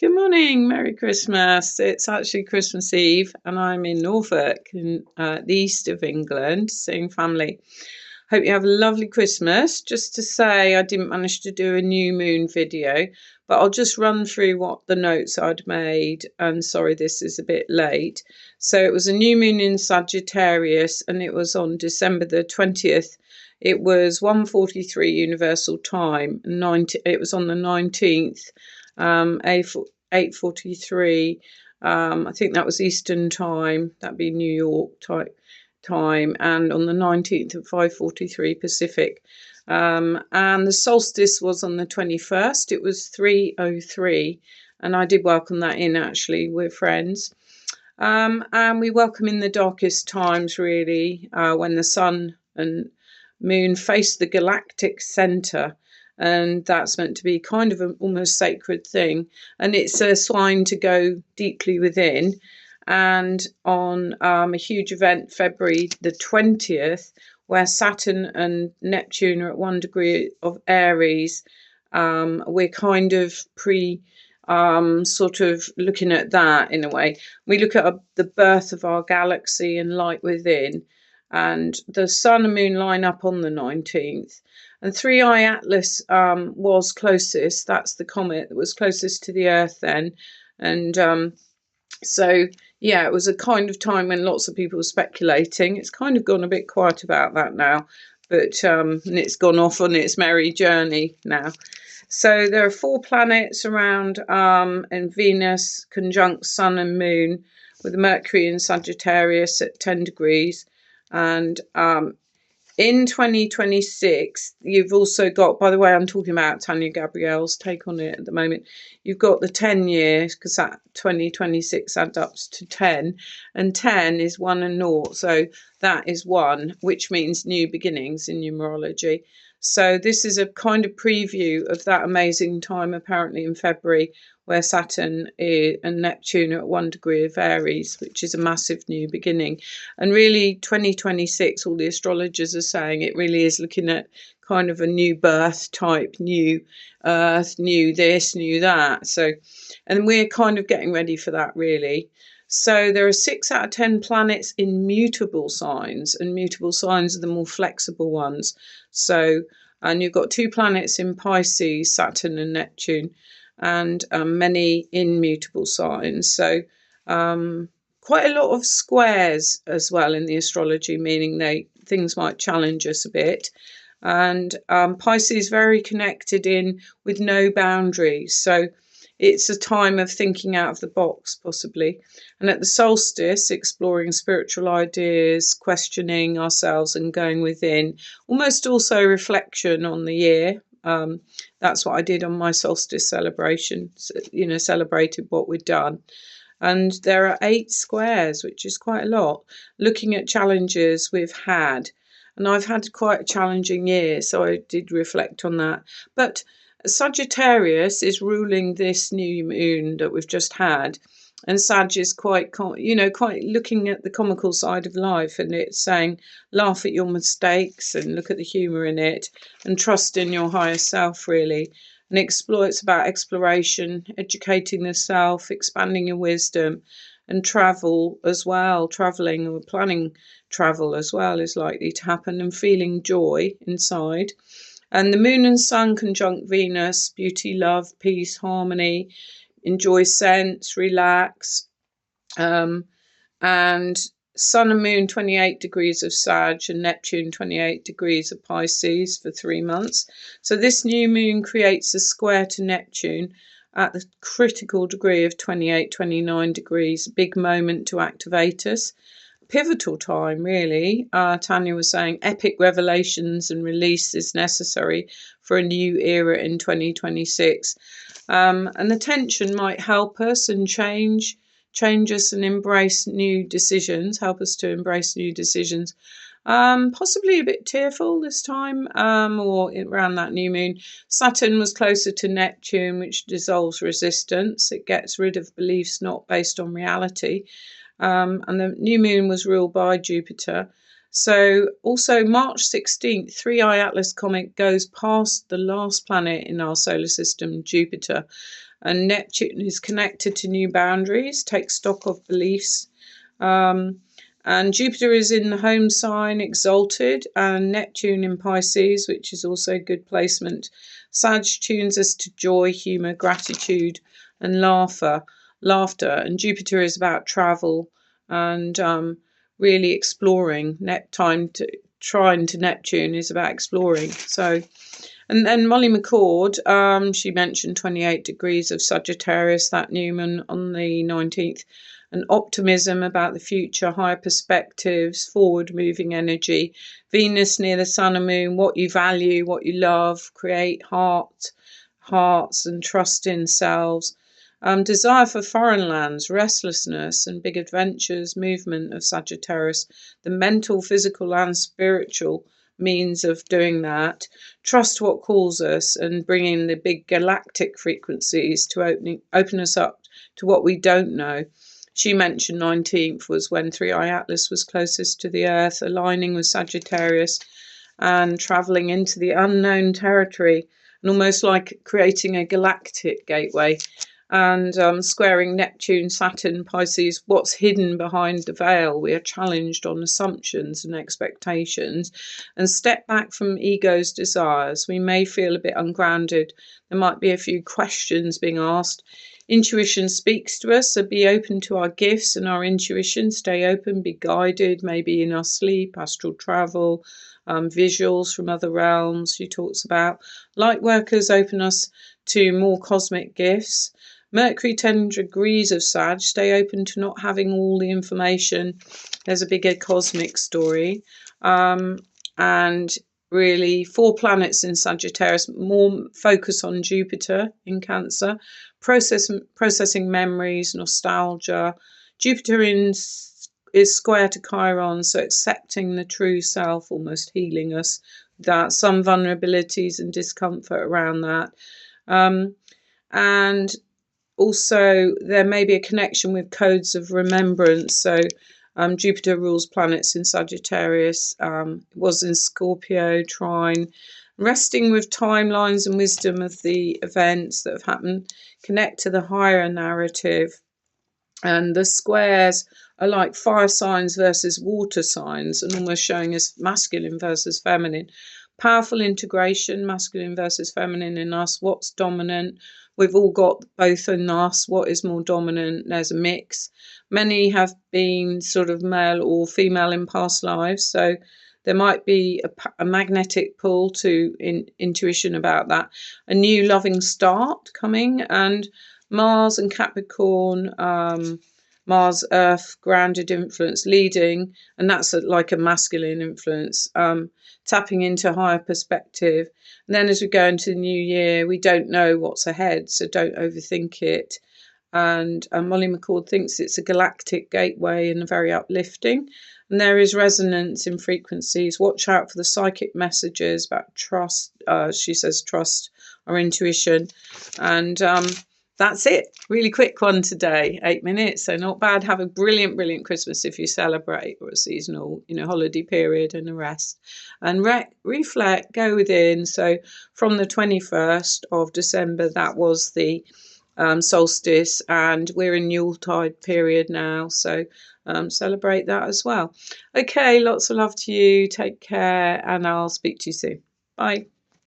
Good morning, Merry Christmas. It's actually Christmas Eve, and I'm in Norfolk, in the east of England, seeing family. Hope you have a lovely Christmas. Just to say, I didn't manage to do a new moon video, but I'll just run through what the notes I'd made. And sorry, this is a bit late. So it was a new moon in Sagittarius, and it was on December the 20th. It was 1:43 Universal Time. It was on the 19th. 8:43. I think that was Eastern time. That'd be New York type time, and on the 19th at 5:43 Pacific. And the solstice was on the 21st. It was 3:03, and I did welcome that in. Actually, we're friends. And we welcome in the darkest times, really, when the sun and moon face the galactic center. And that's meant to be kind of an almost sacred thing. And it's a sign to go deeply within. And on a huge event, February the 20th, where Saturn and Neptune are at 1 degree of Aries, we're kind of sort of looking at that in a way. We look at the birth of our galaxy and light within. And the sun and moon line up on the 19th. And 3i Atlas was closest. That's the comet that was closest to the Earth then. And so, yeah, it was a kind of time when lots of people were speculating. It's kind of gone a bit quiet about that now. But and it's gone off on its merry journey now. So there are 4 planets around, and Venus conjunct Sun and Moon, with Mercury in Sagittarius at 10 degrees. And in 2026, you've also got, by the way, I'm talking about Tanya Gabrielle's take on it at the moment. You've got the 10 years, because that 2026 adds up to 10, and 10 is 1 and 0. So that is 1, which means new beginnings in numerology. So this is a kind of preview of that amazing time, apparently in February, where Saturn and Neptune are at 1 degree of Aries, which is a massive new beginning. And really 2026, all the astrologers are saying it really is looking at kind of a new birth type, new earth, new this, new that. So, and we're kind of getting ready for that, really. So there are 6 out of 10 planets in mutable signs, and mutable signs are the more flexible ones. So, and you've got 2 planets in Pisces, Saturn and Neptune, and many in mutable signs. So quite a lot of squares as well in the astrology, meaning things might challenge us a bit. And Pisces very connected in with no boundaries. So it's a time of thinking out of the box, possibly. And at the solstice, exploring spiritual ideas, questioning ourselves and going within. Almost also reflection on the year. That's what I did on my solstice celebration, celebrated what we'd done. And there are 8 squares, which is quite a lot, looking at challenges we've had. And I've had quite a challenging year, so I did reflect on that. But Sagittarius is ruling this new moon that we've just had. And Sag is quite looking at the comical side of life, and it's saying, laugh at your mistakes and look at the humour in it and trust in your higher self, really. And it's about exploration, educating the self, expanding your wisdom, and travel as well. Travelling or planning travel as well is likely to happen, and feeling joy inside. And the moon and sun conjunct Venus, beauty, love, peace, harmony, enjoy sense, relax. And sun and moon 28 degrees of Sag and Neptune 28 degrees of Pisces for 3 months. So this new moon creates a square to Neptune at the critical degree of 28, 29 degrees. Big moment to activate us. Pivotal time, really. Tanya was saying epic revelations and release is necessary for a new era in 2026. And the tension might help us and change us and embrace new decisions, help us to embrace new decisions. Possibly a bit tearful this time, or around that new moon. Saturn was closer to Neptune, which dissolves resistance. It gets rid of beliefs not based on reality. And the new moon was ruled by Jupiter. So also March 16th, 3i Atlas comet goes past the last planet in our solar system, Jupiter, and Neptune is connected to new boundaries, take stock of beliefs. And Jupiter is in the home sign, exalted, and Neptune in Pisces, which is also a good placement. Sag tunes us to joy, humour, gratitude, and laughter. And Jupiter is about travel and really exploring. Trine to Neptune is about exploring. So, and then Molly McCord, she mentioned 28 degrees of Sagittarius, that new moon on the 19th, and optimism about the future, higher perspectives, forward-moving energy. Venus near the sun and moon, what you value, what you love, create hearts and trust in selves. Desire for foreign lands, restlessness and big adventures, movement of Sagittarius, the mental, physical and spiritual means of doing that. Trust what calls us and bringing the big galactic frequencies to open us up to what we don't know. She mentioned 19th was when 3i Atlas was closest to the Earth, aligning with Sagittarius and travelling into the unknown territory, and almost like creating a galactic gateway, and squaring Neptune, Saturn, Pisces, what's hidden behind the veil. We are challenged on assumptions and expectations and step back from ego's desires. We may feel a bit ungrounded. There might be a few questions being asked. Intuition speaks to us, so be open to our gifts and our intuition. Stay open, be guided, maybe in our sleep, astral travel, visuals from other realms she talks about. Light workers open us to more cosmic gifts. Mercury 10 degrees of Sag, stay open to not having all the information. There's a bigger cosmic story. And really 4 planets in Sagittarius, more focus on Jupiter in Cancer, processing memories, nostalgia. Jupiter is square to Chiron, so accepting the true self, almost healing us. That some vulnerabilities and discomfort around that. And also there may be a connection with codes of remembrance. So Jupiter rules planets in Sagittarius, was in Scorpio, trine, resting with timelines and wisdom of the events that have happened, connect to the higher narrative. And the squares are like fire signs versus water signs, and almost showing us masculine versus feminine. Powerful integration, masculine versus feminine in us. What's dominant? We've all got both in us. What is more dominant? There's a mix. Many have been sort of male or female in past lives, so there might be a magnetic pull to intuition about that. A new loving start coming, and Mars and Capricorn, Mars, Earth, grounded influence leading, and that's like a masculine influence, tapping into higher perspective. And then as we go into the new year, we don't know what's ahead, so don't overthink it. And Molly McCord thinks it's a galactic gateway and very uplifting. And there is resonance in frequencies. Watch out for the psychic messages about trust. She says trust our intuition. And that's it. Really quick one today, 8 minutes. So not bad. Have a brilliant, brilliant Christmas if you celebrate, or a seasonal, holiday period and a rest. And reflect, go within. So from the 21st of December, that was the solstice, and we're in Yuletide period now. So celebrate that as well. Okay, lots of love to you. Take care, and I'll speak to you soon. Bye.